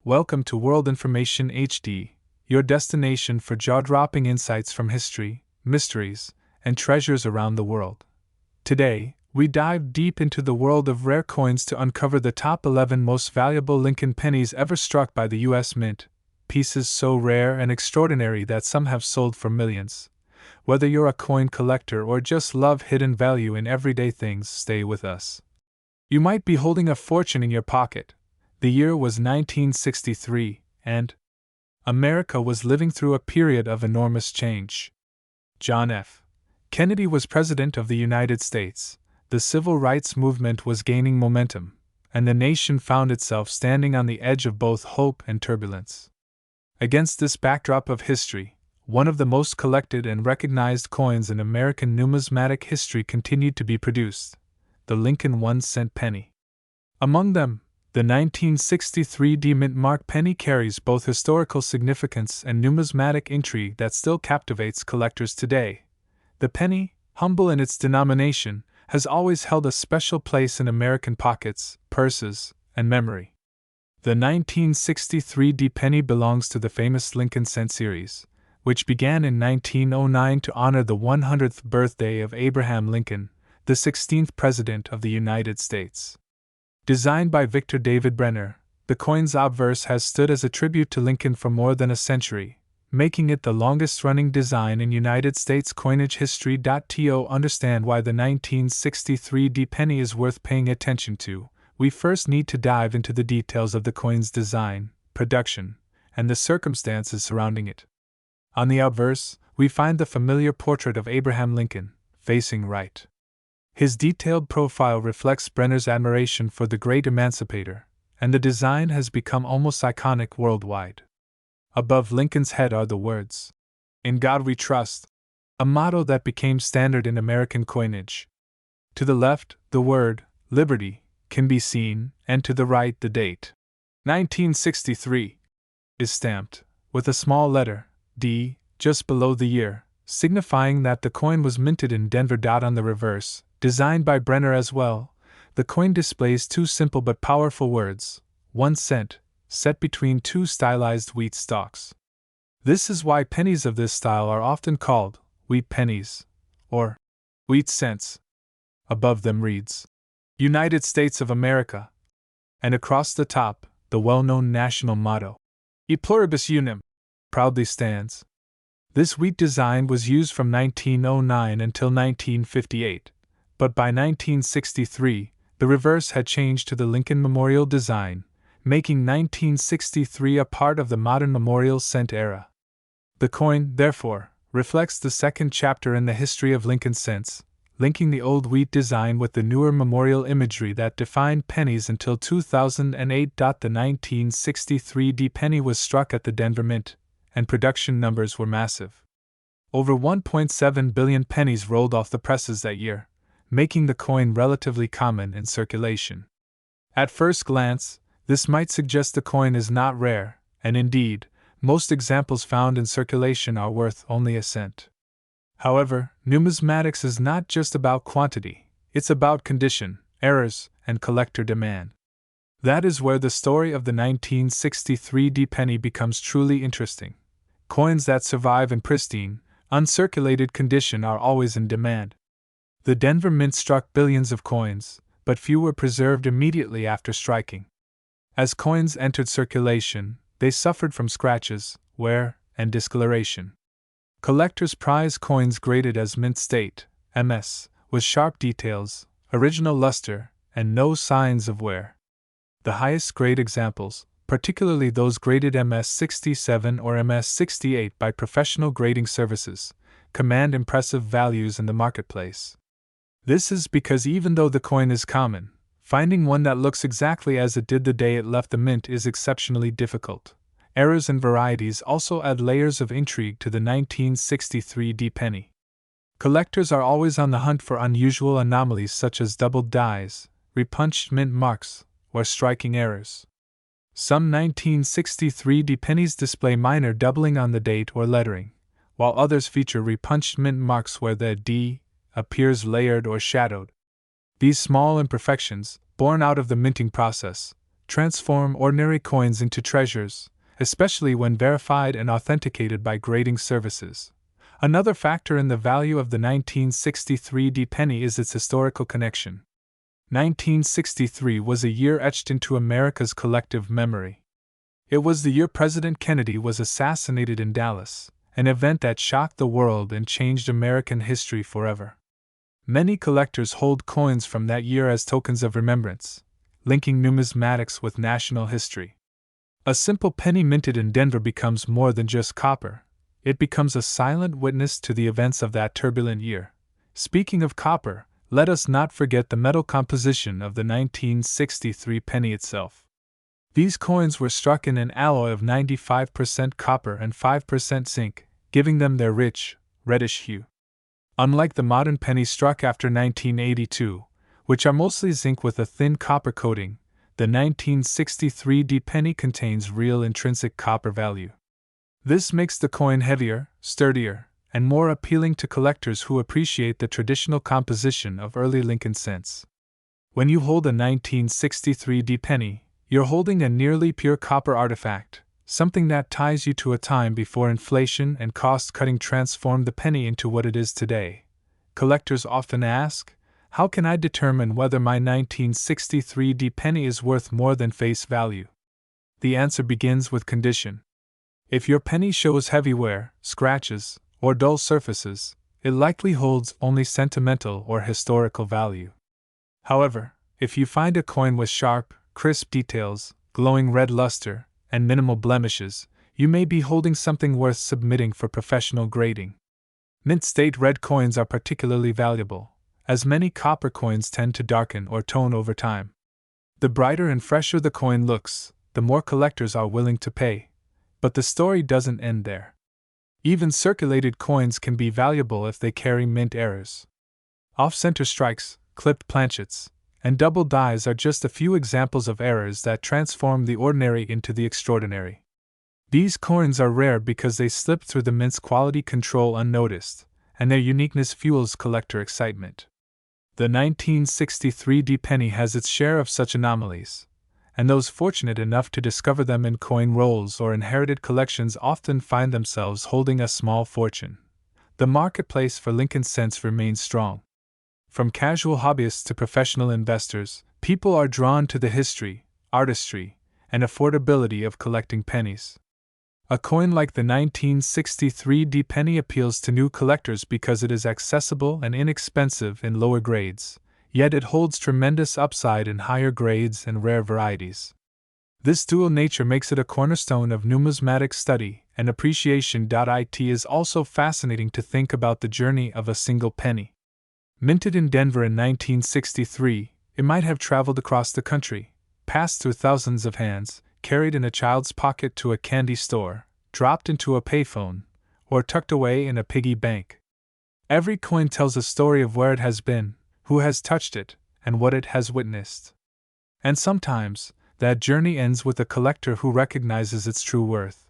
Welcome to World Information HD, your destination for jaw-dropping insights from history, mysteries, and treasures around the world. Today, we dive deep into the world of rare coins to uncover the top 11 most valuable Lincoln pennies ever struck by the U.S. Mint, pieces so rare and extraordinary that some have sold for millions. Whether you're a coin collector or just love hidden value in everyday things, stay with us. You might be holding a fortune in your pocket. The year was 1963, and America was living through a period of enormous change. John F. Kennedy was President of the United States, the Civil Rights Movement was gaining momentum, and the nation found itself standing on the edge of both hope and turbulence. Against this backdrop of history, one of the most collected and recognized coins in American numismatic history continued to be produced: the Lincoln 1-cent penny. Among them, the 1963 D-Mint Mark penny carries both historical significance and numismatic intrigue that still captivates collectors today. The penny, humble in its denomination, has always held a special place in American pockets, purses, and memory. The 1963 D-penny belongs to the famous Lincoln cent series, which began in 1909 to honor the 100th birthday of Abraham Lincoln, the 16th President of the United States. Designed by Victor David Brenner, the coin's obverse has stood as a tribute to Lincoln for more than a century, making it the longest-running design in United States coinage history. To understand why the 1963 D-penny is worth paying attention to, we first need to dive into the details of the coin's design, production, and the circumstances surrounding it. On the obverse, we find the familiar portrait of Abraham Lincoln, facing right. His detailed profile reflects Brenner's admiration for the great emancipator, and the design has become almost iconic worldwide. Above Lincoln's head are the words, "In God We Trust," a motto that became standard in American coinage. To the left, the word, "Liberty," can be seen, and to the right the date, 1963, is stamped, with a small letter, D, just below the year, signifying that the coin was minted in Denver. On the reverse, designed by Brenner as well, the coin displays two simple but powerful words, 1 cent, set between two stylized wheat stalks. This is why pennies of this style are often called wheat pennies, or wheat cents. Above them reads, United States of America, and across the top, the well-known national motto, E pluribus unum, proudly stands. This wheat design was used from 1909 until 1958, but by 1963, the reverse had changed to the Lincoln Memorial design, making 1963 a part of the modern memorial cent era. The coin, therefore, reflects the second chapter in the history of Lincoln cents, linking the old wheat design with the newer memorial imagery that defined pennies until 2008. The 1963 D-penny was struck at the Denver Mint, and production numbers were massive. Over 1.7 billion pennies rolled off the presses that year, making the coin relatively common in circulation. At first glance, this might suggest the coin is not rare, and indeed, most examples found in circulation are worth only a cent. However, numismatics is not just about quantity, it's about condition, errors, and collector demand. That is where the story of the 1963 D-penny becomes truly interesting. Coins that survive in pristine, uncirculated condition are always in demand. The Denver Mint struck billions of coins, but few were preserved immediately after striking. As coins entered circulation, they suffered from scratches, wear, and discoloration. Collectors prize coins graded as mint state, MS, with sharp details, original luster, and no signs of wear. The highest grade examples, particularly those graded MS-67 or MS-68 by professional grading services, command impressive values in the marketplace. This is because even though the coin is common, finding one that looks exactly as it did the day it left the mint is exceptionally difficult. Errors and varieties also add layers of intrigue to the 1963 D-penny. Collectors are always on the hunt for unusual anomalies such as doubled dies, repunched mint marks, or striking errors. Some 1963 D-pennies display minor doubling on the date or lettering, while others feature repunched mint marks where the D appears layered or shadowed. These small imperfections, born out of the minting process, transform ordinary coins into treasures, especially when verified and authenticated by grading services. Another factor in the value of the 1963 penny is its historical connection. 1963 was a year etched into America's collective memory. It was the year President Kennedy was assassinated in Dallas, an event that shocked the world and changed American history forever. Many collectors hold coins from that year as tokens of remembrance, linking numismatics with national history. A simple penny minted in Denver becomes more than just copper. It becomes a silent witness to the events of that turbulent year. Speaking of copper, let us not forget the metal composition of the 1963 penny itself. These coins were struck in an alloy of 95% copper and 5% zinc, giving them their rich, reddish hue. Unlike the modern pennies struck after 1982, which are mostly zinc with a thin copper coating, the 1963 penny contains real intrinsic copper value. This makes the coin heavier, sturdier, and more appealing to collectors who appreciate the traditional composition of early Lincoln cents. When you hold a 1963 penny, you're holding a nearly pure copper artifact, something that ties you to a time before inflation and cost-cutting transformed the penny into what it is today. Collectors often ask, how can I determine whether my 1963 penny is worth more than face value? The answer begins with condition. If your penny shows heavy wear, scratches, or dull surfaces, it likely holds only sentimental or historical value. However, if you find a coin with sharp, crisp details, glowing red luster, and minimal blemishes, you may be holding something worth submitting for professional grading. Mint state red coins are particularly valuable, as many copper coins tend to darken or tone over time. The brighter and fresher the coin looks, the more collectors are willing to pay. But the story doesn't end there. Even circulated coins can be valuable if they carry mint errors. Off-center strikes, clipped planchets, and double dies are just a few examples of errors that transform the ordinary into the extraordinary. These coins are rare because they slip through the mint's quality control unnoticed, and their uniqueness fuels collector excitement. The 1963 penny has its share of such anomalies, and those fortunate enough to discover them in coin rolls or inherited collections often find themselves holding a small fortune. The marketplace for Lincoln cents remains strong. From casual hobbyists to professional investors, people are drawn to the history, artistry, and affordability of collecting pennies. A coin like the 1963 penny appeals to new collectors because it is accessible and inexpensive in lower grades, yet it holds tremendous upside in higher grades and rare varieties. This dual nature makes it a cornerstone of numismatic study and appreciation. It is also fascinating to think about the journey of a single penny. Minted in Denver in 1963, it might have traveled across the country, passed through thousands of hands, carried in a child's pocket to a candy store, dropped into a payphone, or tucked away in a piggy bank. Every coin tells a story of where it has been, who has touched it, and what it has witnessed. And sometimes, that journey ends with a collector who recognizes its true worth.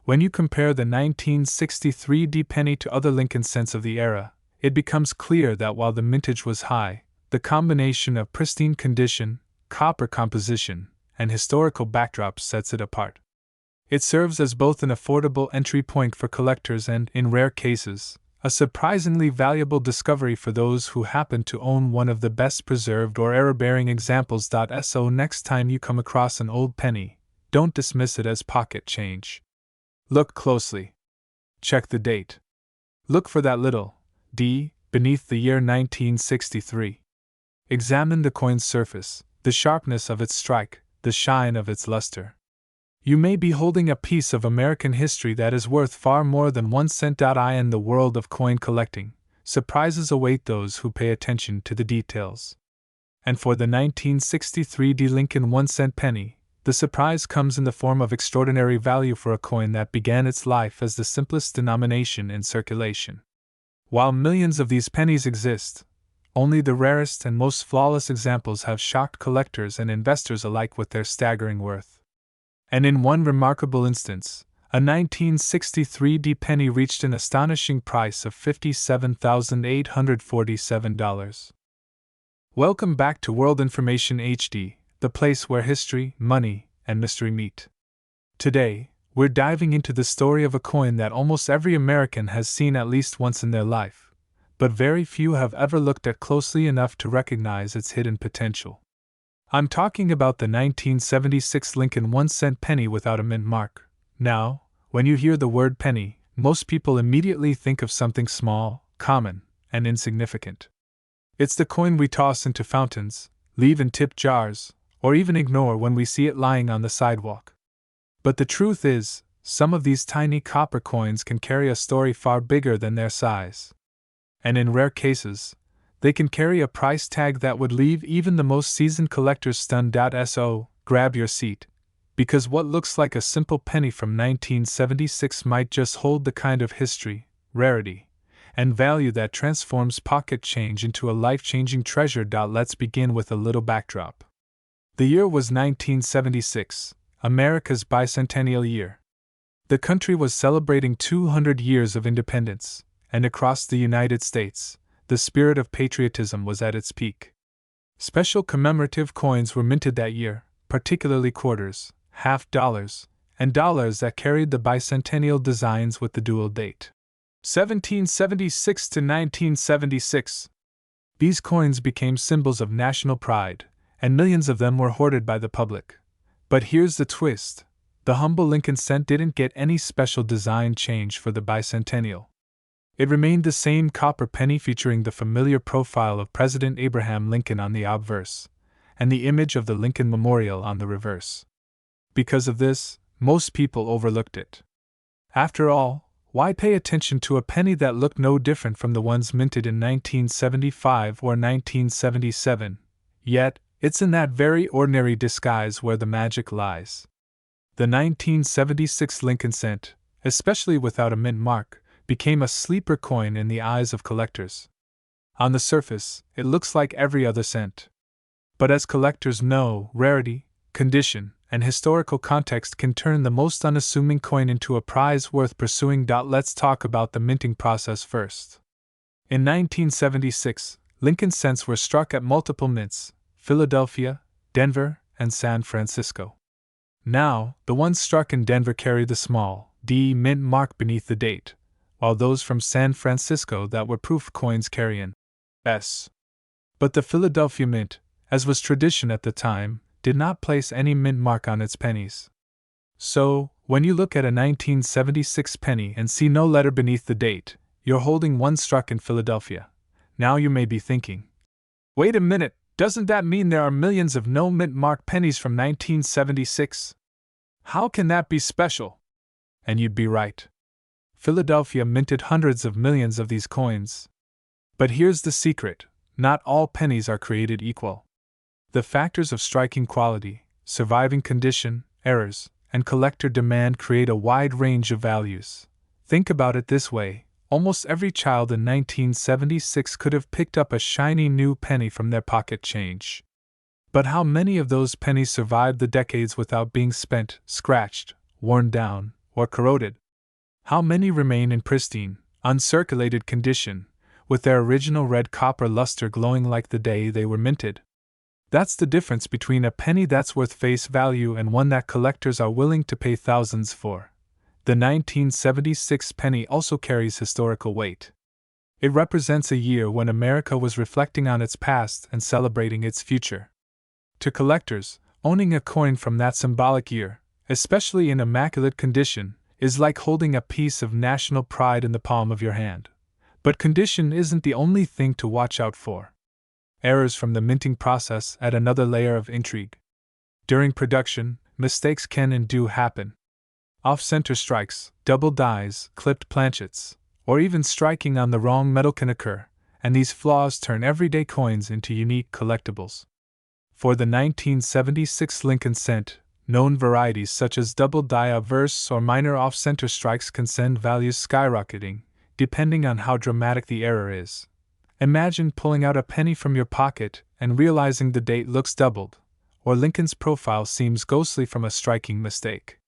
When you compare the 1963 penny to other Lincoln cents of the era, it becomes clear that while the mintage was high, the combination of pristine condition, copper composition, and historical backdrop sets it apart. It serves as both an affordable entry point for collectors and, in rare cases, a surprisingly valuable discovery for those who happen to own one of the best preserved or error-bearing examples. So next time you come across an old penny, don't dismiss it as pocket change. Look closely. Check the date. Look for that little D beneath the year 1963. Examine the coin's surface, the sharpness of its strike, the shine of its luster. You may be holding a piece of American history that is worth far more than 1 cent. In the world of coin collecting, surprises await those who pay attention to the details. And for the 1963 Lincoln 1-cent penny, the surprise comes in the form of extraordinary value for a coin that began its life as the simplest denomination in circulation. While millions of these pennies exist, only the rarest and most flawless examples have shocked collectors and investors alike with their staggering worth. And in one remarkable instance, a 1963 penny reached an astonishing price of $57,847. Welcome back to World Information HD, the the place where history, money, and mystery meet. Today, we're diving into the story of a coin that almost every American has seen at least once in their life, but very few have ever looked at closely enough to recognize its hidden potential. I'm talking about the 1976 Lincoln 1-cent penny without a mint mark. Now, when you hear the word penny, most people immediately think of something small, common, and insignificant. It's the coin we toss into fountains, leave in tip jars, or even ignore when we see it lying on the sidewalk. But the truth is, some of these tiny copper coins can carry a story far bigger than their size. And in rare cases, they can carry a price tag that would leave even the most seasoned collectors stunned. So, grab your seat, because what looks like a simple penny from 1976 might just hold the kind of history, rarity, and value that transforms pocket change into a life-changing treasure. Let's begin with a little backdrop. The year was 1976, America's bicentennial year. The country was celebrating 200 years of independence, and across the United States, the spirit of patriotism was at its peak. Special commemorative coins were minted that year, particularly quarters, half dollars, and dollars that carried the bicentennial designs with the dual date, 1776 to 1976. These coins became symbols of national pride, and millions of them were hoarded by the public. But here's the twist: the humble Lincoln cent didn't get any special design change for the bicentennial. It remained the same copper penny featuring the familiar profile of President Abraham Lincoln on the obverse, and the image of the Lincoln Memorial on the reverse. Because of this, most people overlooked it. After all, why pay attention to a penny that looked no different from the ones minted in 1975 or 1977? Yet, it's in that very ordinary disguise where the magic lies. The 1976 Lincoln cent, especially without a mint mark, became a sleeper coin in the eyes of collectors. On the surface, it looks like every other cent. But as collectors know, rarity, condition, and historical context can turn the most unassuming coin into a prize worth pursuing. Let's talk about the minting process first. In 1976, Lincoln cents were struck at multiple mints: Philadelphia, Denver, and San Francisco. Now, the ones struck in Denver carry the small D mint mark beneath the date, while those from San Francisco that were proof coins carry an S. But the Philadelphia Mint, as was tradition at the time, did not place any mint mark on its pennies. So, when you look at a 1976 penny and see no letter beneath the date, you're holding one struck in Philadelphia. Now you may be thinking, wait a minute, doesn't that mean there are millions of no mint mark pennies from 1976? How can that be special? And you'd be right. Philadelphia minted hundreds of millions of these coins. But here's the secret: not all pennies are created equal. The factors of striking quality, surviving condition, errors, and collector demand create a wide range of values. Think about it this way: almost every child in 1976 could have picked up a shiny new penny from their pocket change. But how many of those pennies survived the decades without being spent, scratched, worn down, or corroded? How many remain in pristine, uncirculated condition, with their original red copper luster glowing like the day they were minted? That's the difference between a penny that's worth face value and one that collectors are willing to pay thousands for. The 1976 penny also carries historical weight. It represents a year when America was reflecting on its past and celebrating its future. To collectors, owning a coin from that symbolic year, especially in immaculate condition, is like holding a piece of national pride in the palm of your hand. But condition isn't the only thing to watch out for. Errors from the minting process add another layer of intrigue. During production, mistakes can and do happen. Off-center strikes, double dies, clipped planchets, or even striking on the wrong metal can occur, and these flaws turn everyday coins into unique collectibles. For the 1976 Lincoln cent, known varieties such as double die obverse or minor off-center strikes can send values skyrocketing, depending on how dramatic the error is. Imagine pulling out a penny from your pocket and realizing the date looks doubled, or Lincoln's profile seems ghostly from a striking mistake.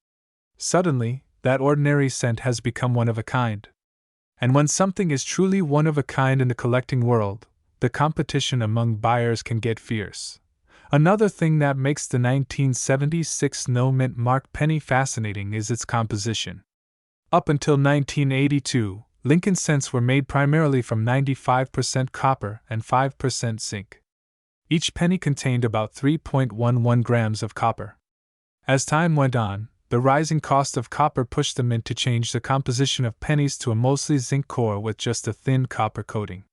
Suddenly, that ordinary cent has become one of a kind. And when something is truly one of a kind in the collecting world, the competition among buyers can get fierce. Another thing that makes the 1976 no-mint mark penny fascinating is its composition. Up until 1982, Lincoln cents were made primarily from 95% copper and 5% zinc. Each penny contained about 3.11 grams of copper. As time went on, the rising cost of copper pushed the mint to change the composition of pennies to a mostly zinc core with just a thin copper coating.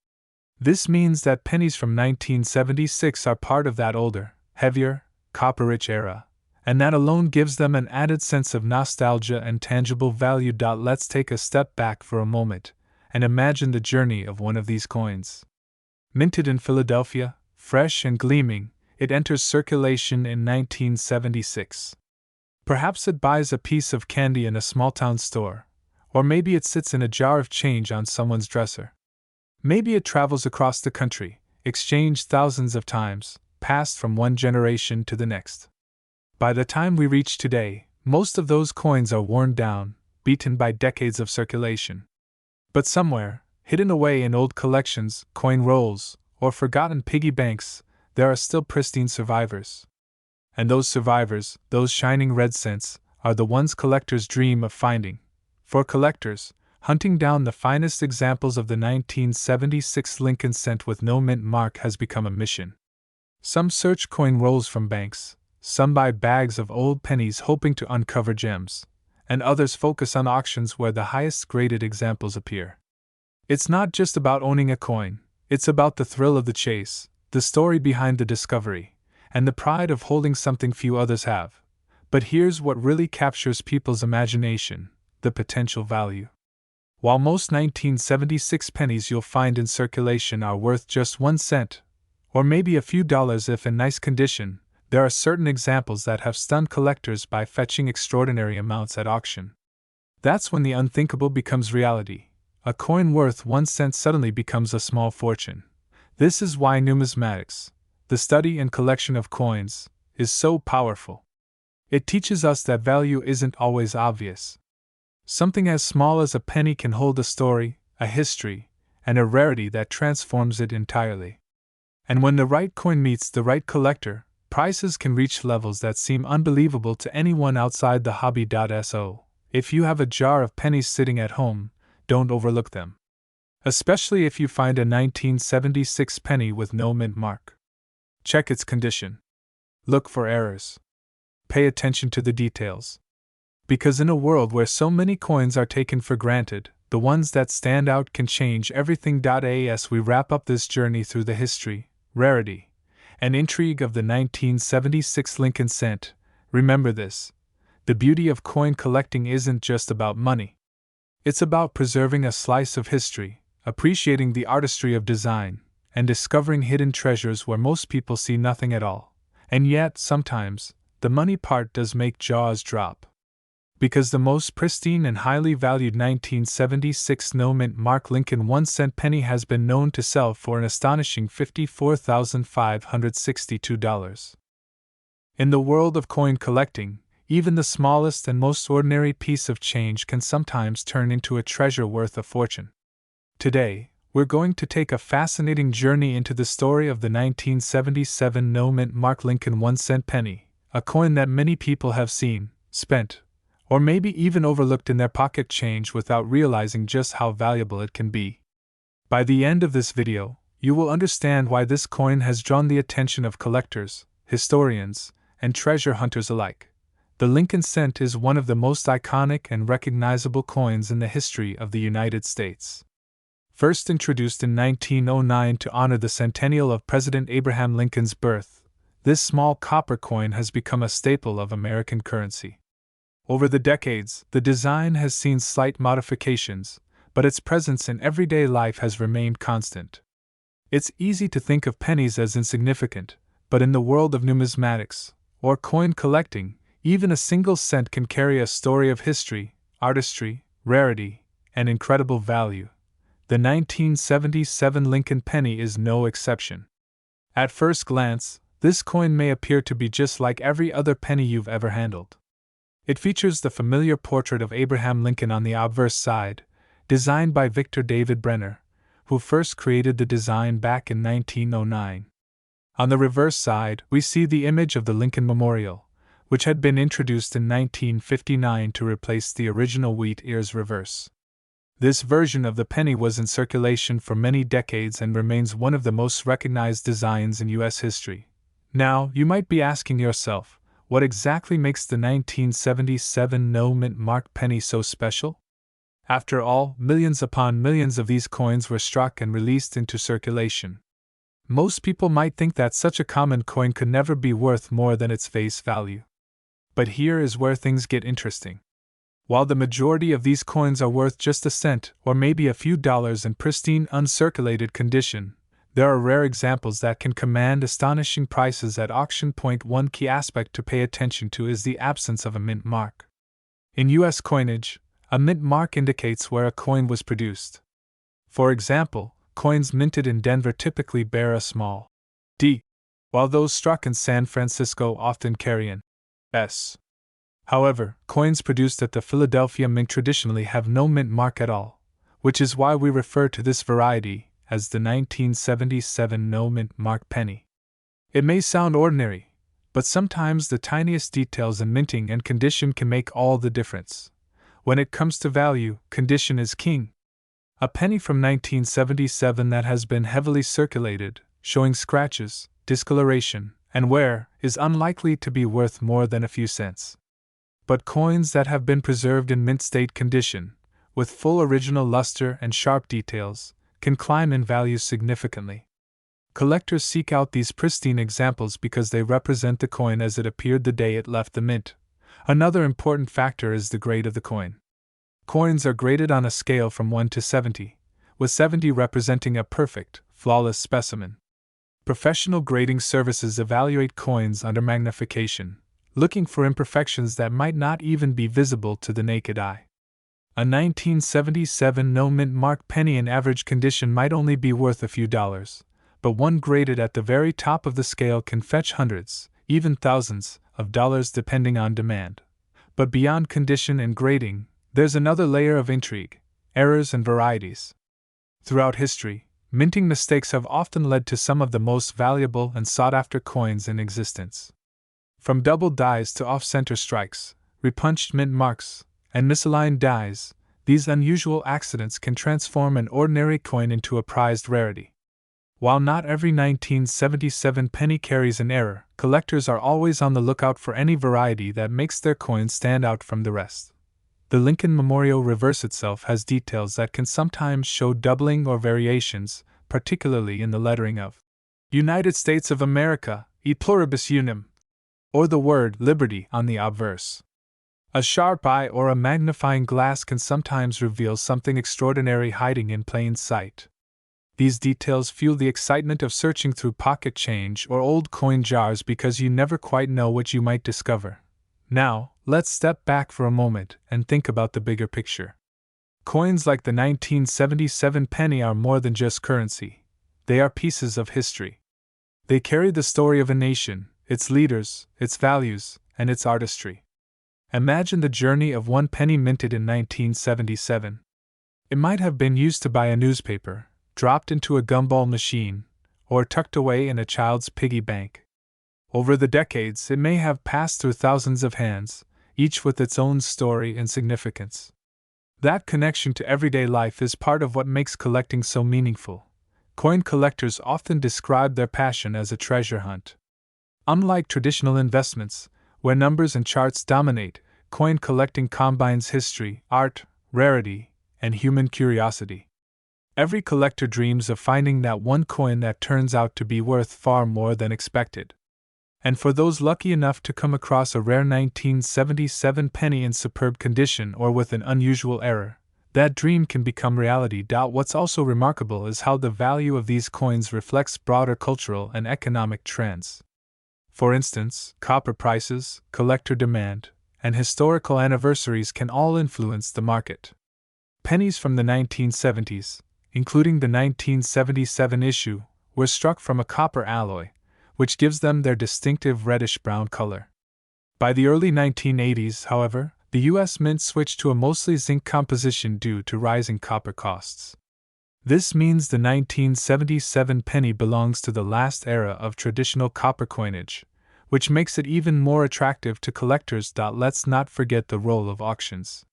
This means that pennies from 1976 are part of that older, heavier, copper-rich era, and that alone gives them an added sense of nostalgia and tangible value. Let's take a step back for a moment and imagine the journey of one of these coins. Minted in Philadelphia, fresh and gleaming, it enters circulation in 1976. Perhaps it buys a piece of candy in a small-town store, or maybe it sits in a jar of change on someone's dresser. Maybe it travels across the country, exchanged thousands of times, passed from one generation to the next. By the time we reach today, most of those coins are worn down, beaten by decades of circulation. But somewhere, hidden away in old collections, coin rolls, or forgotten piggy banks, there are still pristine survivors. And those survivors, those shining red cents, are the ones collectors dream of finding. For collectors, hunting down the finest examples of the 1976 Lincoln cent with no mint mark has become a mission. Some search coin rolls from banks, some buy bags of old pennies hoping to uncover gems, and others focus on auctions where the highest graded examples appear. It's not just about owning a coin, it's about the thrill of the chase, the story behind the discovery, and the pride of holding something few others have. But here's what really captures people's imagination: the potential value. While most 1976 pennies you'll find in circulation are worth just 1 cent, or maybe a few dollars if in nice condition, there are certain examples that have stunned collectors by fetching extraordinary amounts at auction. That's when the unthinkable becomes reality. A coin worth 1 cent suddenly becomes a small fortune. This is why numismatics, the study and collection of coins, is so powerful. It teaches us that value isn't always obvious. Something as small as a penny can hold a story, a history, and a rarity that transforms it entirely. And when the right coin meets the right collector, prices can reach levels that seem unbelievable to anyone outside the hobby. So, if you have a jar of pennies sitting at home, don't overlook them. Especially if you find a 1976 penny with no mint mark. Check its condition. Look for errors. Pay attention to the details. Because in a world where so many coins are taken for granted, the ones that stand out can change everything. As we wrap up this journey through the history, rarity, and intrigue of the 1976 Lincoln cent, remember this: the beauty of coin collecting isn't just about money. It's about preserving a slice of history, appreciating the artistry of design, and discovering hidden treasures where most people see nothing at all. And yet, sometimes, the money part does make jaws drop. Because the most pristine and highly valued 1976 no-mint mark Lincoln 1 cent penny has been known to sell for an astonishing $54,562. In the world of coin collecting, even the smallest and most ordinary piece of change can sometimes turn into a treasure worth a fortune. Today, we're going to take a fascinating journey into the story of the 1977 no-mint mark Lincoln 1 cent penny, a coin that many people have seen, spent, or maybe even overlooked in their pocket change without realizing just how valuable it can be. By the end of this video, you will understand why this coin has drawn the attention of collectors, historians, and treasure hunters alike. The Lincoln cent is one of the most iconic and recognizable coins in the history of the United States. First introduced in 1909 to honor the centennial of President Abraham Lincoln's birth, this small copper coin has become a staple of American currency. Over the decades, the design has seen slight modifications, but its presence in everyday life has remained constant. It's easy to think of pennies as insignificant, but in the world of numismatics, or coin collecting, even a single cent can carry a story of history, artistry, rarity, and incredible value. The 1977 Lincoln penny is no exception. At first glance, this coin may appear to be just like every other penny you've ever handled. It features the familiar portrait of Abraham Lincoln on the obverse side, designed by Victor David Brenner, who first created the design back in 1909. On the reverse side, we see the image of the Lincoln Memorial, which had been introduced in 1959 to replace the original wheat ears reverse. This version of the penny was in circulation for many decades and remains one of the most recognized designs in U.S. history. Now, you might be asking yourself, what exactly makes the 1977 no-mint mark penny so special? After all, millions upon millions of these coins were struck and released into circulation. Most people might think that such a common coin could never be worth more than its face value. But here is where things get interesting. While the majority of these coins are worth just a cent or maybe a few dollars in pristine, uncirculated condition, there are rare examples that can command astonishing prices at auction. One key aspect to pay attention to is the absence of a mint mark. In U.S. coinage, a mint mark indicates where a coin was produced. For example, coins minted in Denver typically bear a small D, while those struck in San Francisco often carry an S. However, coins produced at the Philadelphia Mint traditionally have no mint mark at all, which is why we refer to this variety as the 1977 no mint mark penny. It may sound ordinary, but sometimes the tiniest details in minting and condition can make all the difference. When it comes to value, condition is king. A penny from 1977 that has been heavily circulated, showing scratches, discoloration, and wear, is unlikely to be worth more than a few cents. But coins that have been preserved in mint state condition, with full original luster and sharp details, can climb in value significantly. Collectors seek out these pristine examples because they represent the coin as it appeared the day it left the mint. Another important factor is the grade of the coin. Coins are graded on a scale from 1 to 70, with 70 representing a perfect, flawless specimen. Professional grading services evaluate coins under magnification, looking for imperfections that might not even be visible to the naked eye. A 1977 no-mint mark penny in average condition might only be worth a few dollars, but one graded at the very top of the scale can fetch hundreds, even thousands, of dollars depending on demand. But beyond condition and grading, there's another layer of intrigue: errors and varieties. Throughout history, minting mistakes have often led to some of the most valuable and sought-after coins in existence. From double dies to off-center strikes, repunched mint marks, and misaligned dies, these unusual accidents can transform an ordinary coin into a prized rarity. While not every 1977 penny carries an error, collectors are always on the lookout for any variety that makes their coin stand out from the rest. The Lincoln Memorial reverse itself has details that can sometimes show doubling or variations, particularly in the lettering of United States of America, e pluribus unum, or the word liberty on the obverse. A sharp eye or a magnifying glass can sometimes reveal something extraordinary hiding in plain sight. These details fuel the excitement of searching through pocket change or old coin jars because you never quite know what you might discover. Now, let's step back for a moment and think about the bigger picture. Coins like the 1977 penny are more than just currency. They are pieces of history. They carry the story of a nation, its leaders, its values, and its artistry. Imagine the journey of one penny minted in 1977. It might have been used to buy a newspaper, dropped into a gumball machine, or tucked away in a child's piggy bank. Over the decades, it may have passed through thousands of hands, each with its own story and significance. That connection to everyday life is part of what makes collecting so meaningful. Coin collectors often describe their passion as a treasure hunt. Unlike traditional investments, where numbers and charts dominate, coin collecting combines history, art, rarity, and human curiosity. Every collector dreams of finding that one coin that turns out to be worth far more than expected. And for those lucky enough to come across a rare 1977 penny in superb condition or with an unusual error, that dream can become reality. What's also remarkable is how the value of these coins reflects broader cultural and economic trends. For instance, copper prices, collector demand, and historical anniversaries can all influence the market. Pennies from the 1970s, including the 1977 issue, were struck from a copper alloy, which gives them their distinctive reddish-brown color. By the early 1980s, however, the U.S. Mint switched to a mostly zinc composition due to rising copper costs. This means the 1977 penny belongs to the last era of traditional copper coinage, which makes it even more attractive to collectors. Let's not forget the role of auctions.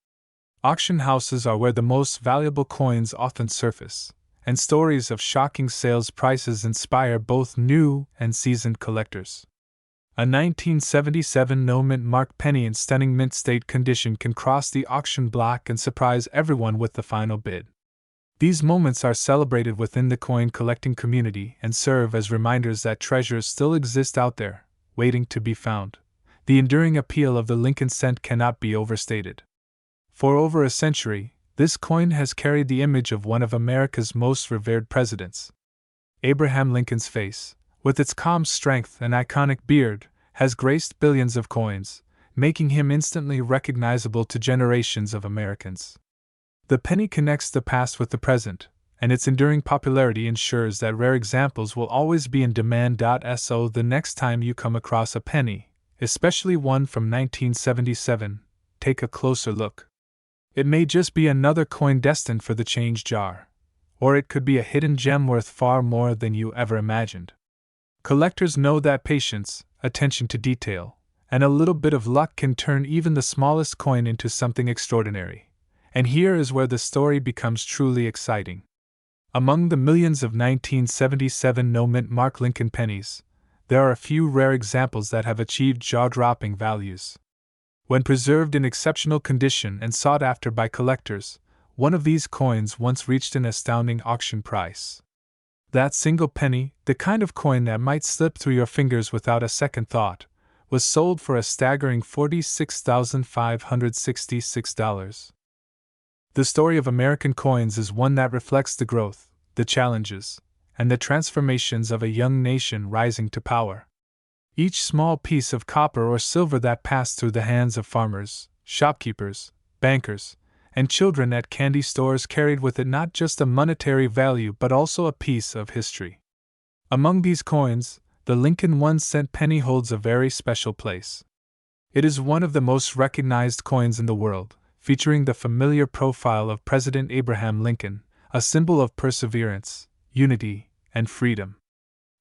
Auction houses are where the most valuable coins often surface, and stories of shocking sales prices inspire both new and seasoned collectors. A 1977 no-mint mark penny in stunning mint state condition can cross the auction block and surprise everyone with the final bid. These moments are celebrated within the coin collecting community and serve as reminders that treasures still exist out there, waiting to be found. The enduring appeal of the Lincoln cent cannot be overstated. For over a century, this coin has carried the image of one of America's most revered presidents. Abraham Lincoln's face, with its calm strength and iconic beard, has graced billions of coins, making him instantly recognizable to generations of Americans. The penny connects the past with the present, and its enduring popularity ensures that rare examples will always be in demand. So the next time you come across a penny, especially one from 1977, take a closer look. It may just be another coin destined for the change jar, or it could be a hidden gem worth far more than you ever imagined. Collectors know that patience, attention to detail, and a little bit of luck can turn even the smallest coin into something extraordinary. And here is where the story becomes truly exciting. Among the millions of 1977 no-mint mark Lincoln pennies, there are a few rare examples that have achieved jaw-dropping values. When preserved in exceptional condition and sought after by collectors, one of these coins once reached an astounding auction price. That single penny, the kind of coin that might slip through your fingers without a second thought, was sold for a staggering $46,566. The story of American coins is one that reflects the growth, the challenges, and the transformations of a young nation rising to power. Each small piece of copper or silver that passed through the hands of farmers, shopkeepers, bankers, and children at candy stores carried with it not just a monetary value but also a piece of history. Among these coins, the Lincoln 1-cent penny holds a very special place. It is one of the most recognized coins in the world, featuring the familiar profile of President Abraham Lincoln, a symbol of perseverance, unity, and freedom.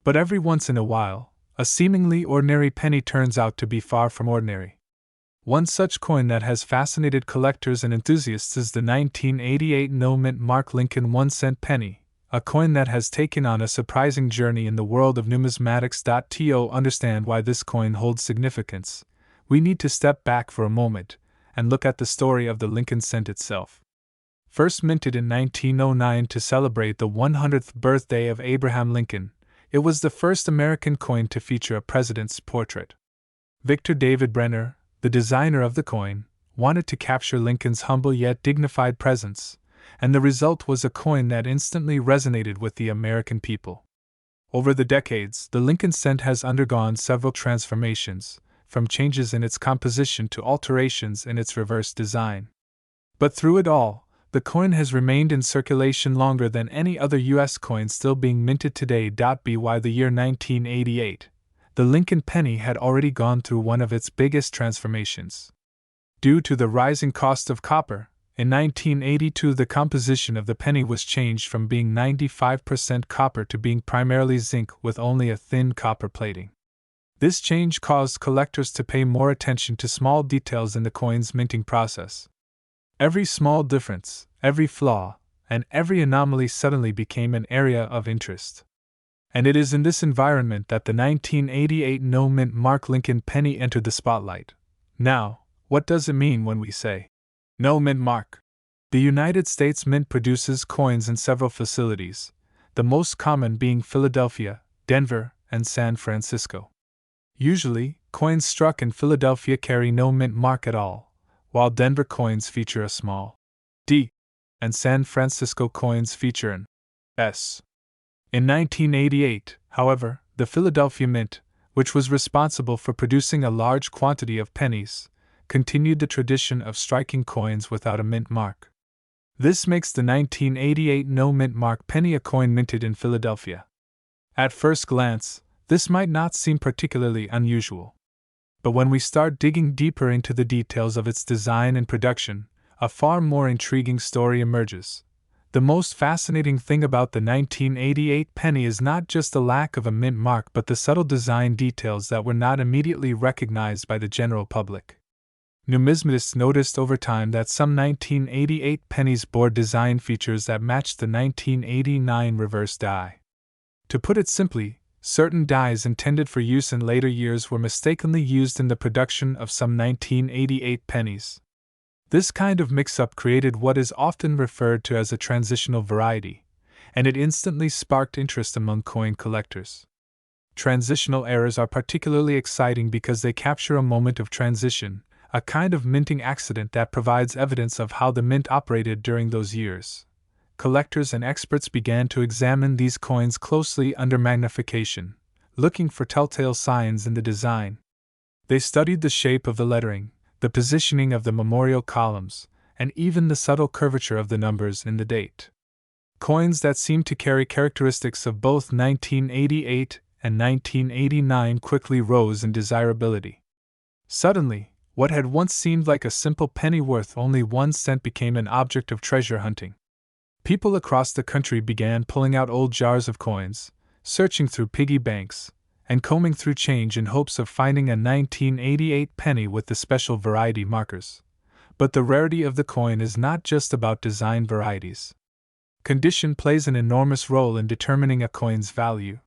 But every once in a while, a seemingly ordinary penny turns out to be far from ordinary. One such coin that has fascinated collectors and enthusiasts is the 1988 no-mint mark Lincoln 1-cent penny, a coin that has taken on a surprising journey in the world of numismatics. To understand why this coin holds significance, we need to step back for a moment and look at the story of the Lincoln cent itself. First minted in 1909 to celebrate the 100th birthday of Abraham Lincoln, it was the first American coin to feature a president's portrait. Victor David Brenner, the designer of the coin, wanted to capture Lincoln's humble yet dignified presence, and the result was a coin that instantly resonated with the American people. Over the decades, the Lincoln cent has undergone several transformations, from changes in its composition to alterations in its reverse design. But through it all, the coin has remained in circulation longer than any other U.S. coin still being minted today. By the year 1988, the Lincoln penny had already gone through one of its biggest transformations. Due to the rising cost of copper, in 1982 the composition of the penny was changed from being 95% copper to being primarily zinc with only a thin copper plating. This change caused collectors to pay more attention to small details in the coin's minting process. Every small difference, every flaw, and every anomaly suddenly became an area of interest. And it is in this environment that the 1988 no-mint mark Lincoln penny entered the spotlight. Now, what does it mean when we say no-mint mark? The United States Mint produces coins in several facilities, the most common being Philadelphia, Denver, and San Francisco. Usually, coins struck in Philadelphia carry no mint mark at all, while Denver coins feature a small D, and San Francisco coins feature an S. In 1988, however, the Philadelphia Mint, which was responsible for producing a large quantity of pennies, continued the tradition of striking coins without a mint mark. This makes the 1988 no mint mark penny a coin minted in Philadelphia. At first glance, this might not seem particularly unusual. But when we start digging deeper into the details of its design and production, a far more intriguing story emerges. The most fascinating thing about the 1988 penny is not just the lack of a mint mark but the subtle design details that were not immediately recognized by the general public. Numismatists noticed over time that some 1988 pennies bore design features that matched the 1989 reverse die. To put it simply, certain dies intended for use in later years were mistakenly used in the production of some 1988 pennies. This kind of mix-up created what is often referred to as a transitional variety, and it instantly sparked interest among coin collectors. Transitional errors are particularly exciting because they capture a moment of transition, a kind of minting accident that provides evidence of how the mint operated during those years. Collectors and experts began to examine these coins closely under magnification, looking for telltale signs in the design. They studied the shape of the lettering, the positioning of the memorial columns, and even the subtle curvature of the numbers in the date. Coins that seemed to carry characteristics of both 1988 and 1989 quickly rose in desirability. Suddenly, what had once seemed like a simple penny worth only 1 cent became an object of treasure hunting. People across the country began pulling out old jars of coins, searching through piggy banks, and combing through change in hopes of finding a 1988 penny with the special variety markers. But the rarity of the coin is not just about design varieties. Condition plays an enormous role in determining a coin's value.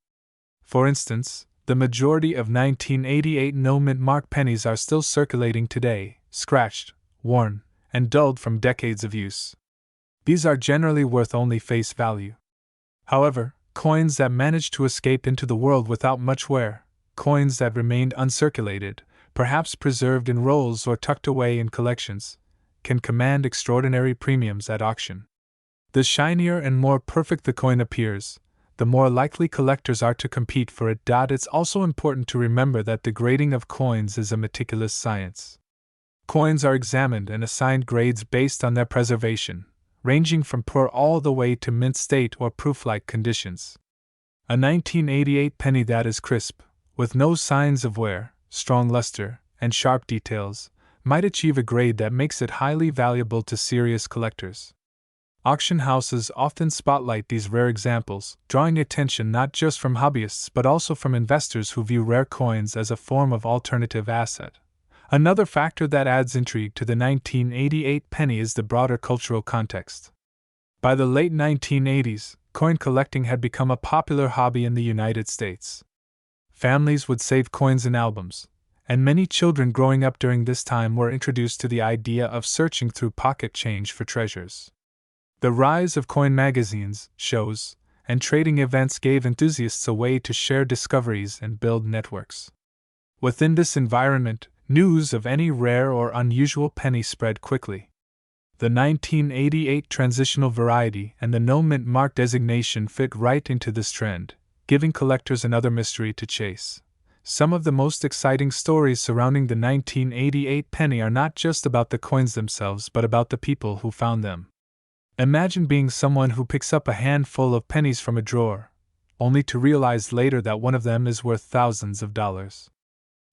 For instance, the majority of 1988 no-mint mark pennies are still circulating today, scratched, worn, and dulled from decades of use. These are generally worth only face value. However, coins that managed to escape into the world without much wear, coins that remained uncirculated, perhaps preserved in rolls or tucked away in collections, can command extraordinary premiums at auction. The shinier and more perfect the coin appears, the more likely collectors are to compete for it. It's also important to remember that the grading of coins is a meticulous science. Coins are examined and assigned grades based on their preservation, ranging from poor all the way to mint state or proof-like conditions. A 1988 penny that is crisp, with no signs of wear, strong luster, and sharp details, might achieve a grade that makes it highly valuable to serious collectors. Auction houses often spotlight these rare examples, drawing attention not just from hobbyists but also from investors who view rare coins as a form of alternative asset. Another factor that adds intrigue to the 1988 penny is the broader cultural context. By the late 1980s, coin collecting had become a popular hobby in the United States. Families would save coins in albums, and many children growing up during this time were introduced to the idea of searching through pocket change for treasures. The rise of coin magazines, shows, and trading events gave enthusiasts a way to share discoveries and build networks. Within this environment, news of any rare or unusual penny spread quickly. The 1988 transitional variety and the no-mint mark designation fit right into this trend, giving collectors another mystery to chase. Some of the most exciting stories surrounding the 1988 penny are not just about the coins themselves but about the people who found them. Imagine being someone who picks up a handful of pennies from a drawer, only to realize later that one of them is worth thousands of dollars.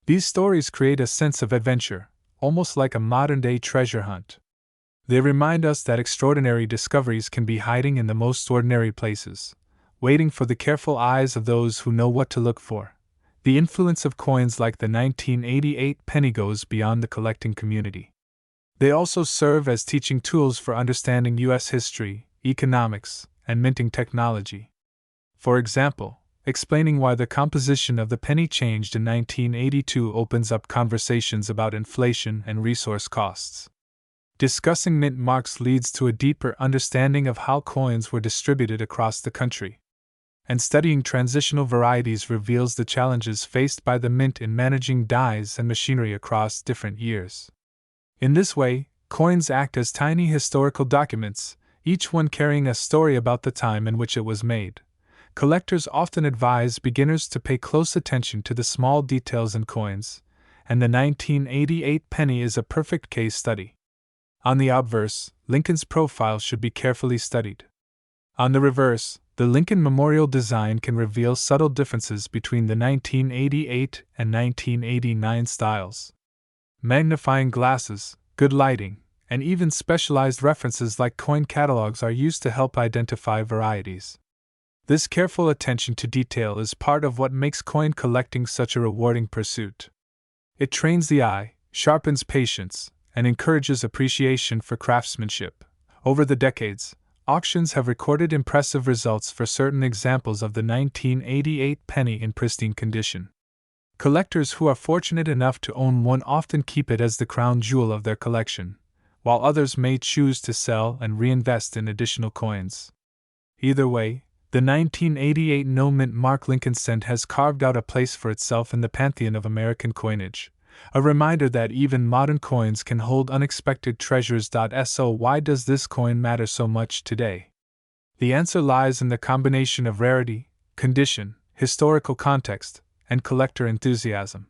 These stories create a sense of adventure, almost like a modern-day treasure hunt. They remind us that extraordinary discoveries can be hiding in the most ordinary places, waiting for the careful eyes of those who know what to look for. The influence of coins like the 1988 penny goes beyond the collecting community. They also serve as teaching tools for understanding U.S. history, economics, and minting technology. For example, explaining why the composition of the penny changed in 1982 opens up conversations about inflation and resource costs. Discussing mint marks leads to a deeper understanding of how coins were distributed across the country. And studying transitional varieties reveals the challenges faced by the mint in managing dies and machinery across different years. In this way, coins act as tiny historical documents, each one carrying a story about the time in which it was made. Collectors often advise beginners to pay close attention to the small details in coins, and the 1988 penny is a perfect case study. On the obverse, Lincoln's profile should be carefully studied. On the reverse, the Lincoln Memorial design can reveal subtle differences between the 1988 and 1989 styles. Magnifying glasses, good lighting, and even specialized references like coin catalogs are used to help identify varieties. This careful attention to detail is part of what makes coin collecting such a rewarding pursuit. It trains the eye, sharpens patience, and encourages appreciation for craftsmanship. Over the decades, auctions have recorded impressive results for certain examples of the 1988 penny in pristine condition. Collectors who are fortunate enough to own one often keep it as the crown jewel of their collection, while others may choose to sell and reinvest in additional coins. Either way, the 1988 no-mint Mark Lincoln cent has carved out a place for itself in the pantheon of American coinage, a reminder that even modern coins can hold unexpected treasures. So why does this coin matter so much today? The answer lies in the combination of rarity, condition, historical context, and collector enthusiasm.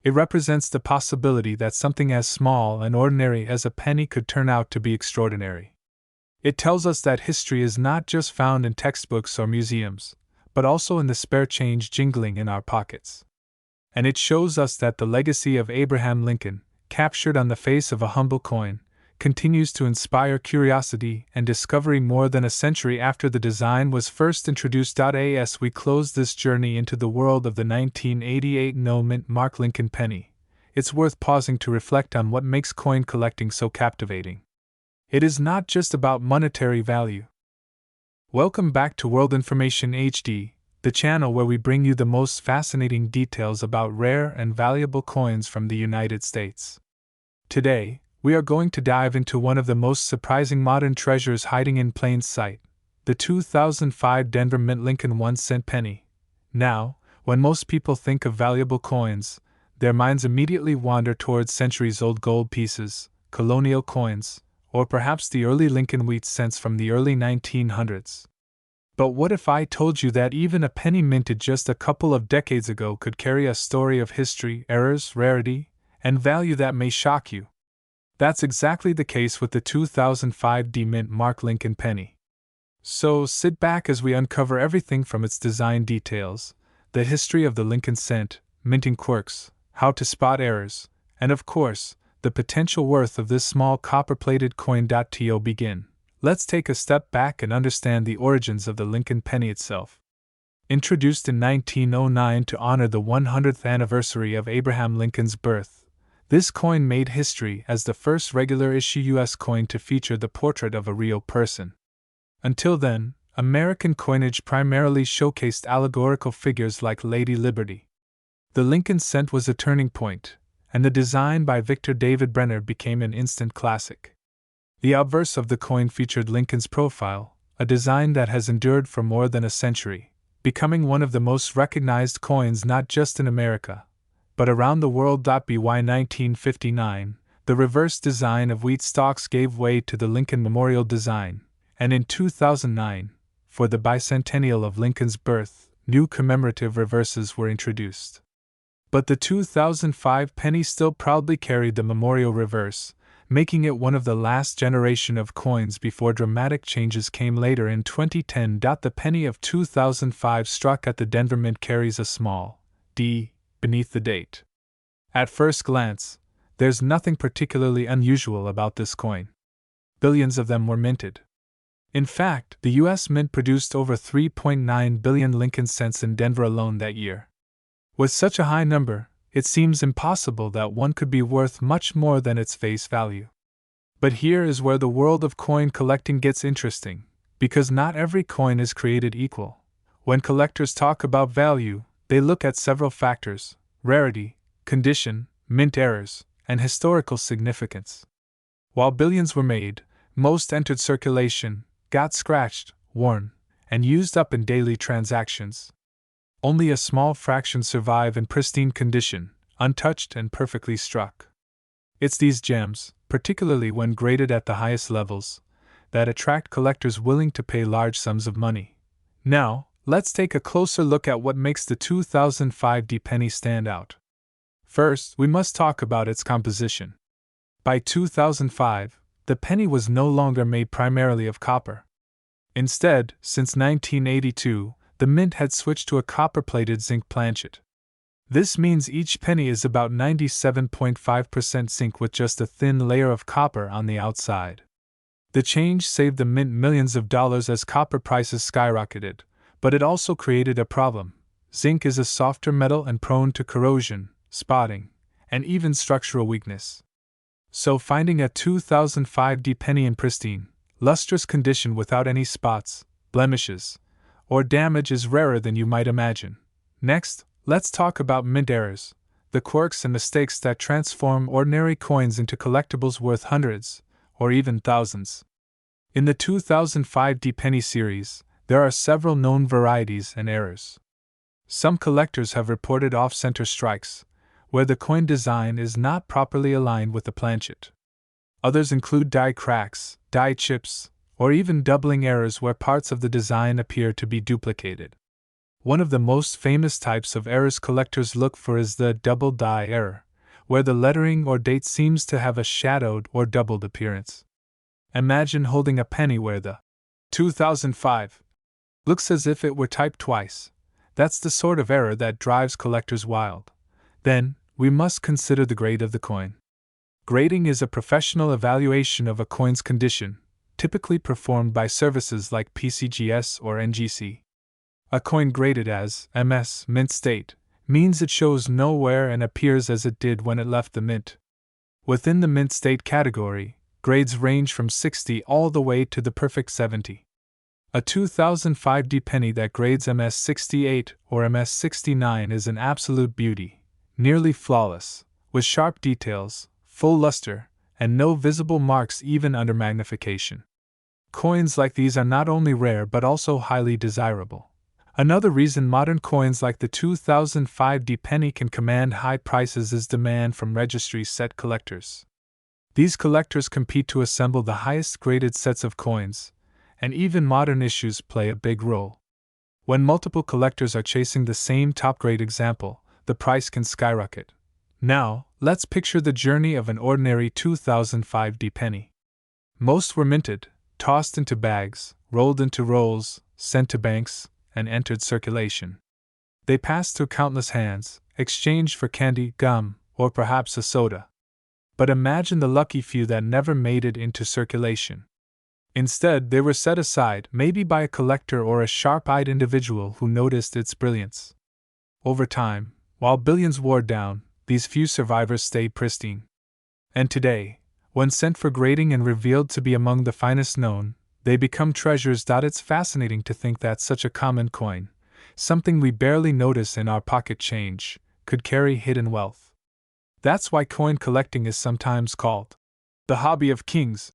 It represents the possibility that something as small and ordinary as a penny could turn out to be extraordinary. It tells us that history is not just found in textbooks or museums, but also in the spare change jingling in our pockets. And it shows us that the legacy of Abraham Lincoln, captured on the face of a humble coin, continues to inspire curiosity and discovery more than a century after the design was first introduced. As we close this journey into the world of the 1988 no-mint Mark Lincoln penny, it's worth pausing to reflect on what makes coin collecting so captivating. It is not just about monetary value. Welcome back to World Information HD, the channel where we bring you the most fascinating details about rare and valuable coins from the United States. Today, we are going to dive into one of the most surprising modern treasures hiding in plain sight, the 2005 Denver Mint Lincoln 1-cent penny. Now, when most people think of valuable coins, their minds immediately wander towards centuries-old gold pieces, colonial coins, or perhaps the early Lincoln wheat cents from the early 1900s. But what if I told you that even a penny minted just a couple of decades ago could carry a story of history, errors, rarity, and value that may shock you? That's exactly the case with the 2005 D-Mint Mark Lincoln penny. So sit back as we uncover everything from its design details, the history of the Lincoln cent, minting quirks, how to spot errors, and of course, the potential worth of this small copper-plated coin. To begin, let's take a step back and understand the origins of the Lincoln penny itself. Introduced in 1909 to honor the 100th anniversary of Abraham Lincoln's birth, this coin made history as the first regular-issue U.S. coin to feature the portrait of a real person. Until then, American coinage primarily showcased allegorical figures like Lady Liberty. The Lincoln cent was a turning point, and the design by Victor David Brenner became an instant classic. The obverse of the coin featured Lincoln's profile, a design that has endured for more than a century, becoming one of the most recognized coins not just in America, but around the world. By 1959, the reverse design of wheat stalks gave way to the Lincoln Memorial design, and in 2009, for the bicentennial of Lincoln's birth, new commemorative reverses were introduced. But the 2005 penny still proudly carried the memorial reverse, making it one of the last generation of coins before dramatic changes came later in 2010. The penny of 2005 struck at the Denver Mint carries a small D beneath the date. At first glance, there's nothing particularly unusual about this coin. Billions of them were minted. In fact, the U.S. Mint produced over 3.9 billion Lincoln cents in Denver alone that year. With such a high number, it seems impossible that one could be worth much more than its face value. But here is where the world of coin collecting gets interesting, because not every coin is created equal. When collectors talk about value, they look at several factors: rarity, condition, mint errors, and historical significance. While billions were made, most entered circulation, got scratched, worn, and used up in daily transactions. Only a small fraction survive in pristine condition, untouched and perfectly struck. It's these gems, particularly when graded at the highest levels, that attract collectors willing to pay large sums of money. Now, let's take a closer look at what makes the 2005 D penny stand out. First, we must talk about its composition. By 2005, the penny was no longer made primarily of copper. Instead, since 1982, the mint had switched to a copper-plated zinc planchet. This means each penny is about 97.5% zinc with just a thin layer of copper on the outside. The change saved the mint millions of dollars as copper prices skyrocketed, but it also created a problem. Zinc is a softer metal and prone to corrosion, spotting, and even structural weakness. So finding a 2005 penny in pristine, lustrous condition without any spots, blemishes, or damage is rarer than you might imagine. Next, let's talk about mint errors, the quirks and mistakes that transform ordinary coins into collectibles worth hundreds, or even thousands. In the 2005 penny series, there are several known varieties and errors. Some collectors have reported off-center strikes, where the coin design is not properly aligned with the planchet. Others include die cracks, die chips, or even doubling errors where parts of the design appear to be duplicated. One of the most famous types of errors collectors look for is the double die error, where the lettering or date seems to have a shadowed or doubled appearance. Imagine holding a penny where the 2005 looks as if it were typed twice. That's the sort of error that drives collectors wild. Then, we must consider the grade of the coin. Grading is a professional evaluation of a coin's condition, typically performed by services like PCGS or NGC. A coin graded as MS mint state means it shows no wear and appears as it did when it left the mint. Within the mint state category, grades range from 60 all the way to the perfect 70. A 2005 penny that grades MS 68 or MS 69 is an absolute beauty, nearly flawless, with sharp details, full luster, and no visible marks even under magnification. Coins like these are not only rare but also highly desirable. Another reason modern coins like the 2005 penny can command high prices is demand from registry set collectors. These collectors compete to assemble the highest graded sets of coins, and even modern issues play a big role. When multiple collectors are chasing the same top-grade example, the price can skyrocket. Now, let's picture the journey of an ordinary 2005 penny. Most were minted, tossed into bags, rolled into rolls, sent to banks, and entered circulation. They passed through countless hands, exchanged for candy, gum, or perhaps a soda. But imagine the lucky few that never made it into circulation. Instead, they were set aside, maybe by a collector or a sharp-eyed individual who noticed its brilliance. Over time, while billions wore down, these few survivors stayed pristine. And today, when sent for grading and revealed to be among the finest known, they become treasures. It's fascinating to think that such a common coin, something we barely notice in our pocket change, could carry hidden wealth. That's why coin collecting is sometimes called the hobby of kings,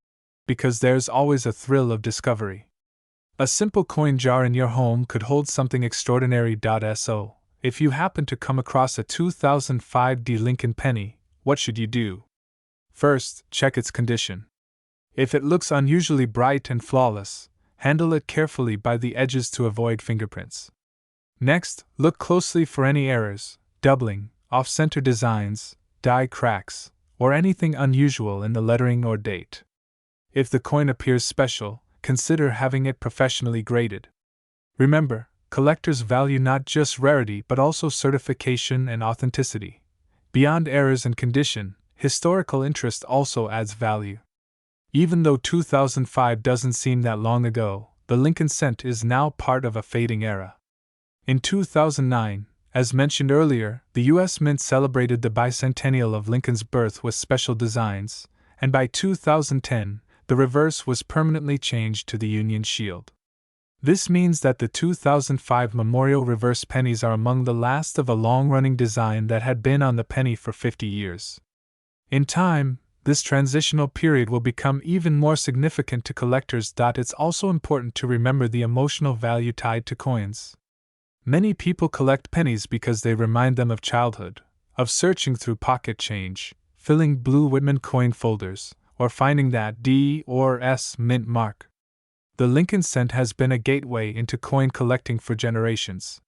because there's always a thrill of discovery. A simple coin jar in your home could hold something extraordinary. So, if you happen to come across a 2005 Lincoln penny, what should you do? First, check its condition. If it looks unusually bright and flawless, handle it carefully by the edges to avoid fingerprints. Next, look closely for any errors, doubling, off-center designs, die cracks, or anything unusual in the lettering or date. If the coin appears special, consider having it professionally graded. Remember, collectors value not just rarity but also certification and authenticity. Beyond errors and condition, historical interest also adds value. Even though 2005 doesn't seem that long ago, the Lincoln cent is now part of a fading era. In 2009, as mentioned earlier, the U.S. Mint celebrated the bicentennial of Lincoln's birth with special designs, and by 2010, the reverse was permanently changed to the Union Shield. This means that the 2005 Memorial Reverse pennies are among the last of a long-running design that had been on the penny for 50 years. In time, this transitional period will become even more significant to collectors. It's also important to remember the emotional value tied to coins. Many people collect pennies because they remind them of childhood, of searching through pocket change, filling blue Whitman coin folders, or finding that D or S mint mark. The Lincoln cent has been a gateway into coin collecting for generations.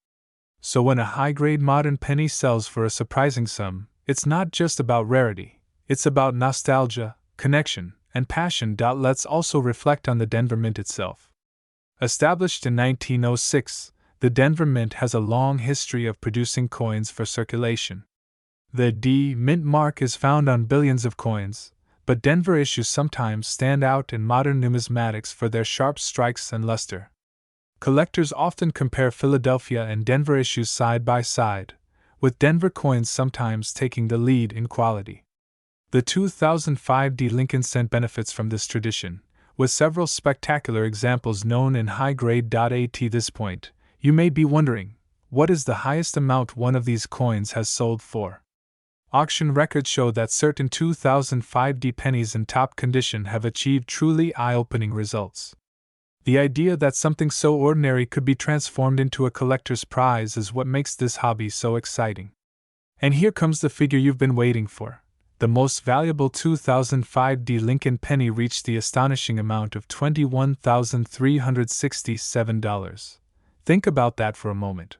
So when a high-grade modern penny sells for a surprising sum, it's not just about rarity. It's about nostalgia, connection, and passion. Let's also reflect on the Denver Mint itself. Established in 1906, the Denver Mint has a long history of producing coins for circulation. The D Mint mark is found on billions of coins, but Denver issues sometimes stand out in modern numismatics for their sharp strikes and luster. Collectors often compare Philadelphia and Denver issues side by side, with Denver coins sometimes taking the lead in quality. The 2005 D Lincoln cent benefits from this tradition, with several spectacular examples known in high grade. At this point, you may be wondering, what is the highest amount one of these coins has sold for? Auction records show that certain 2005 D pennies in top condition have achieved truly eye-opening results. The idea that something so ordinary could be transformed into a collector's prize is what makes this hobby so exciting. And here comes the figure you've been waiting for. The most valuable 2005 D Lincoln penny reached the astonishing amount of $21,367. Think about that for a moment.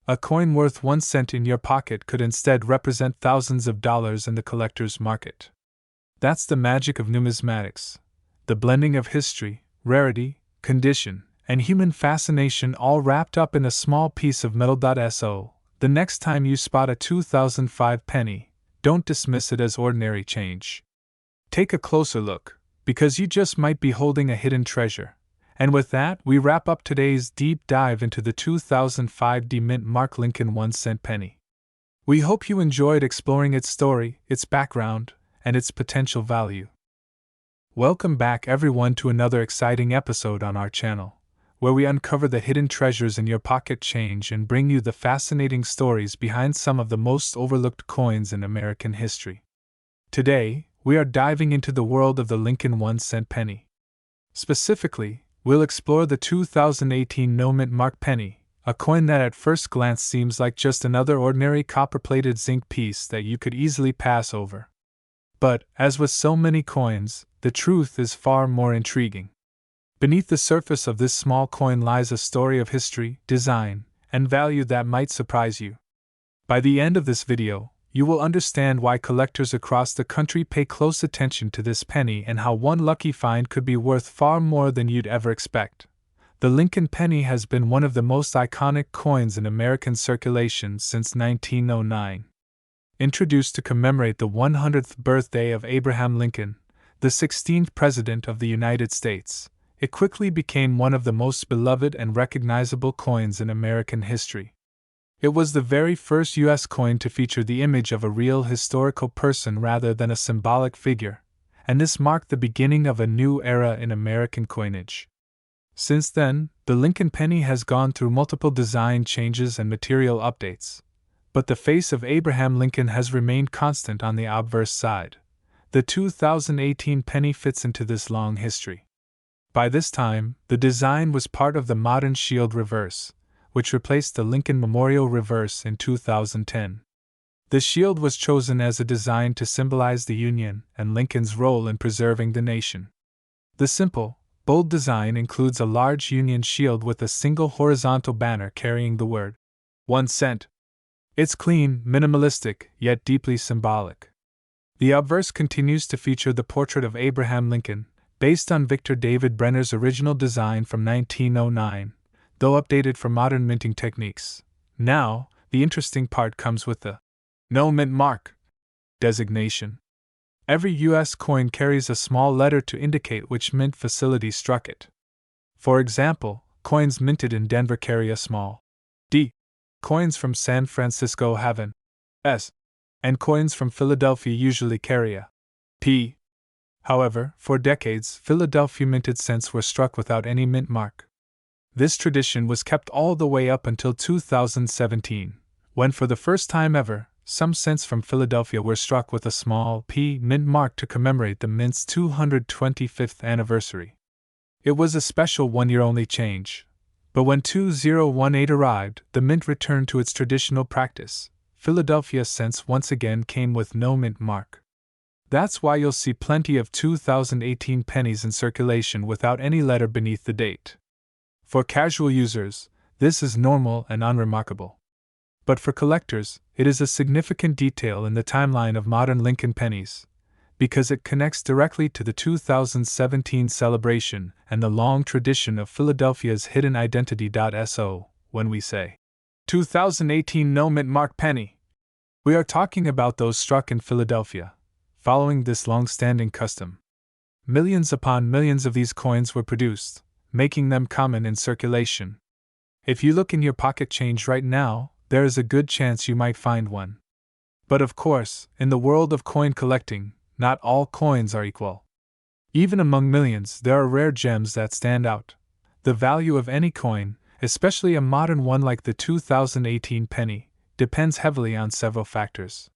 A coin worth 1 cent in your pocket could instead represent thousands of dollars in the collector's market. That's the magic of numismatics. The blending of history, rarity, condition, and human fascination all wrapped up in a small piece of metal. So, the next time you spot a 2005 penny, don't dismiss it as ordinary change. Take a closer look, because you just might be holding a hidden treasure. And with that, we wrap up today's deep dive into the 2005 D Mint Mark Lincoln 1 cent penny. We hope you enjoyed exploring its story, its background, and its potential value. Welcome back everyone to another exciting episode on our channel, where we uncover the hidden treasures in your pocket change and bring you the fascinating stories behind some of the most overlooked coins in American history. Today, we are diving into the world of the Lincoln 1 cent penny. Specifically, we'll explore the 2018 No Mint Mark penny, a coin that at first glance seems like just another ordinary copper-plated zinc piece that you could easily pass over. But, as with so many coins, the truth is far more intriguing. Beneath the surface of this small coin lies a story of history, design, and value that might surprise you. By the end of this video, you will understand why collectors across the country pay close attention to this penny and how one lucky find could be worth far more than you'd ever expect. The Lincoln penny has been one of the most iconic coins in American circulation since 1909. Introduced to commemorate the 100th birthday of Abraham Lincoln, the 16th President of the United States, it quickly became one of the most beloved and recognizable coins in American history. It was the very first U.S. coin to feature the image of a real historical person rather than a symbolic figure, and this marked the beginning of a new era in American coinage. Since then, the Lincoln penny has gone through multiple design changes and material updates, but the face of Abraham Lincoln has remained constant on the obverse side. The 2018 penny fits into this long history. By this time, the design was part of the modern shield reverse, which replaced the Lincoln Memorial reverse in 2010. The shield was chosen as a design to symbolize the Union and Lincoln's role in preserving the nation. The simple, bold design includes a large Union shield with a single horizontal banner carrying the word 1 cent. It's clean, minimalistic, yet deeply symbolic. The obverse continues to feature the portrait of Abraham Lincoln, based on Victor David Brenner's original design from 1909, though updated for modern minting techniques. Now, the interesting part comes with the No Mint Mark designation. Every U.S. coin carries a small letter to indicate which mint facility struck it. For example, coins minted in Denver carry a small D. Coins from San Francisco have an S, and coins from Philadelphia usually carry a P. However, for decades, Philadelphia minted cents were struck without any mint mark. This tradition was kept all the way up until 2017, when for the first time ever, some cents from Philadelphia were struck with a small P mint mark to commemorate the mint's 225th anniversary. It was a special one-year-only change. But when 2018 arrived, the mint returned to its traditional practice. Philadelphia cents once again came with no mint mark. That's why you'll see plenty of 2018 pennies in circulation without any letter beneath the date. For casual users, this is normal and unremarkable. But for collectors, it is a significant detail in the timeline of modern Lincoln pennies, because it connects directly to the 2017 celebration and the long tradition of Philadelphia's hidden identity. So, when we say 2018 no mint mark penny. We are talking about those struck in Philadelphia, following this long-standing custom. Millions upon millions of these coins were produced, making them common in circulation. If you look in your pocket change right now, there is a good chance you might find one. But of course, in the world of coin collecting, not all coins are equal. Even among millions, there are rare gems that stand out. The value of any coin, especially a modern one like the 2018 penny, depends heavily on several factors.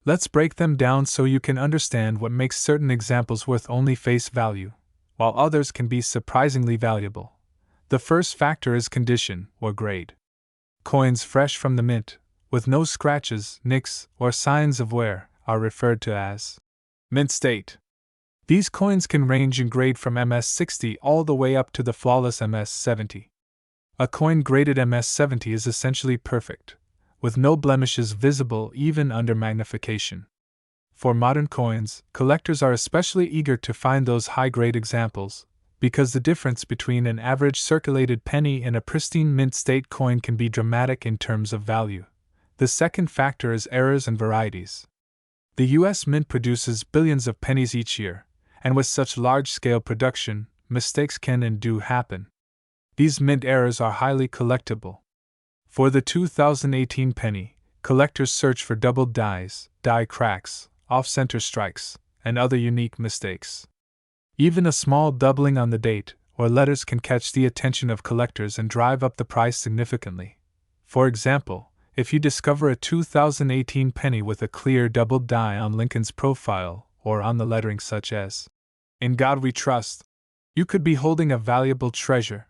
Let's break them down so you can understand what makes certain examples worth only face value, while others can be surprisingly valuable. The first factor is condition, or grade. Coins fresh from the mint, with no scratches, nicks, or signs of wear, are referred to as mint state. These coins can range in grade from MS-60 all the way up to the flawless MS-70. A coin graded MS-70 is essentially perfect, with no blemishes visible even under magnification. For modern coins, collectors are especially eager to find those high-grade examples, because the difference between an average circulated penny and a pristine mint state coin can be dramatic in terms of value. The second factor is errors and varieties. The U.S. Mint produces billions of pennies each year, and with such large-scale production, mistakes can and do happen. These mint errors are highly collectible. For the 2018 penny, collectors search for doubled dies, die cracks, off-center strikes, and other unique mistakes. Even a small doubling on the date or letters can catch the attention of collectors and drive up the price significantly. For example, if you discover a 2018 penny with a clear doubled die on Lincoln's profile or on the lettering such as "In God We Trust," you could be holding a valuable treasure.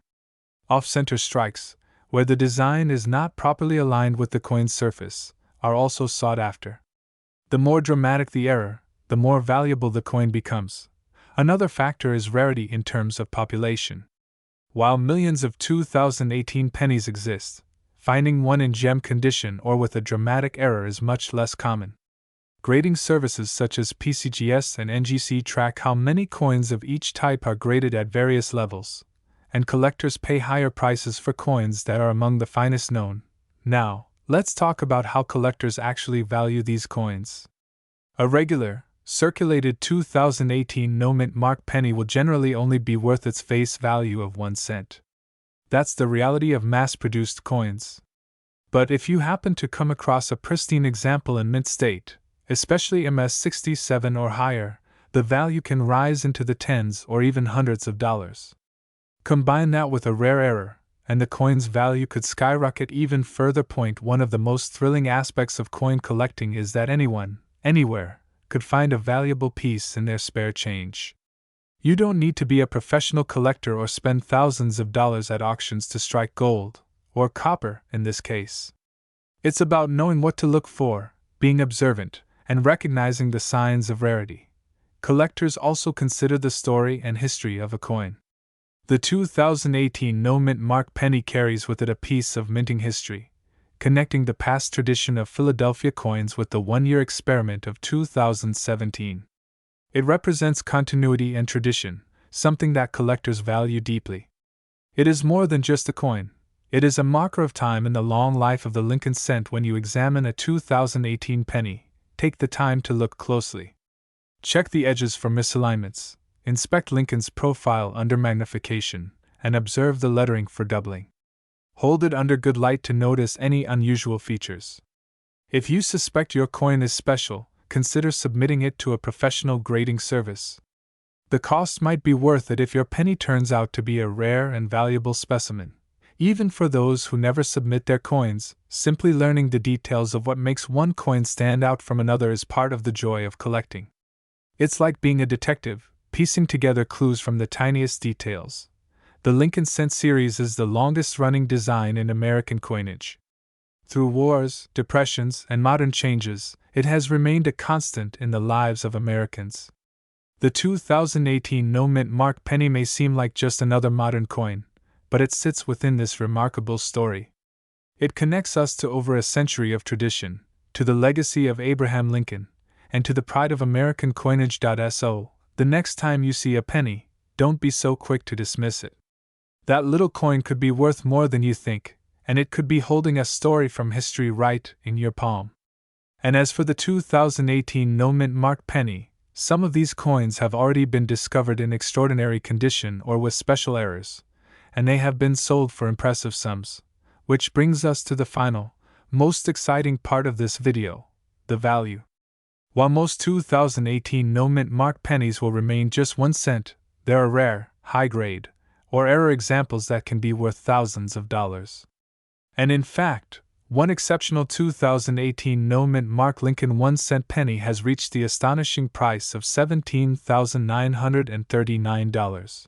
Off-center strikes, where the design is not properly aligned with the coin's surface, are also sought after. The more dramatic the error, the more valuable the coin becomes. Another factor is rarity in terms of population. While millions of 2018 pennies exist, finding one in gem condition or with a dramatic error is much less common. Grading services such as PCGS and NGC track how many coins of each type are graded at various levels, and collectors pay higher prices for coins that are among the finest known. Now, let's talk about how collectors actually value these coins. A regular, circulated 2018 no mint mark penny will generally only be worth its face value of 1 cent. That's the reality of mass-produced coins. But if you happen to come across a pristine example in mint state, especially MS-67 or higher, the value can rise into the tens or even hundreds of dollars. Combine that with a rare error, and the coin's value could skyrocket even further. One of the most thrilling aspects of coin collecting is that anyone, anywhere, could find a valuable piece in their spare change. You don't need to be a professional collector or spend thousands of dollars at auctions to strike gold, or copper in this case. It's about knowing what to look for, being observant, and recognizing the signs of rarity. Collectors also consider the story and history of a coin. The 2018 no mint mark penny carries with it a piece of minting history, connecting the past tradition of Philadelphia coins with the one-year experiment of 2017. It represents continuity and tradition, something that collectors value deeply. It is more than just a coin. It is a marker of time in the long life of the Lincoln cent. When you examine a 2018 penny, take the time to look closely. Check the edges for misalignments, inspect Lincoln's profile under magnification, and observe the lettering for doubling. Hold it under good light to notice any unusual features. If you suspect your coin is special, consider submitting it to a professional grading service. The cost might be worth it if your penny turns out to be a rare and valuable specimen. Even for those who never submit their coins, simply learning the details of what makes one coin stand out from another is part of the joy of collecting. It's like being a detective, piecing together clues from the tiniest details. The Lincoln Cent series is the longest-running design in American coinage. Through wars, depressions, and modern changes, it has remained a constant in the lives of Americans. The 2018 no mint mark penny may seem like just another modern coin, but it sits within this remarkable story. It connects us to over a century of tradition, to the legacy of Abraham Lincoln, and to the pride of American coinage. So, the next time you see a penny, don't be so quick to dismiss it. That little coin could be worth more than you think, and it could be holding a story from history right in your palm. And as for the 2018 no-mint mark penny, some of these coins have already been discovered in extraordinary condition or with special errors, and they have been sold for impressive sums. Which brings us to the final, most exciting part of this video, the value. While most 2018 no-mint mark pennies will remain just 1 cent, there are rare, high-grade, or error examples that can be worth thousands of dollars. And in fact, one exceptional 2018 no-mint mark Lincoln 1-cent penny has reached the astonishing price of $17,939.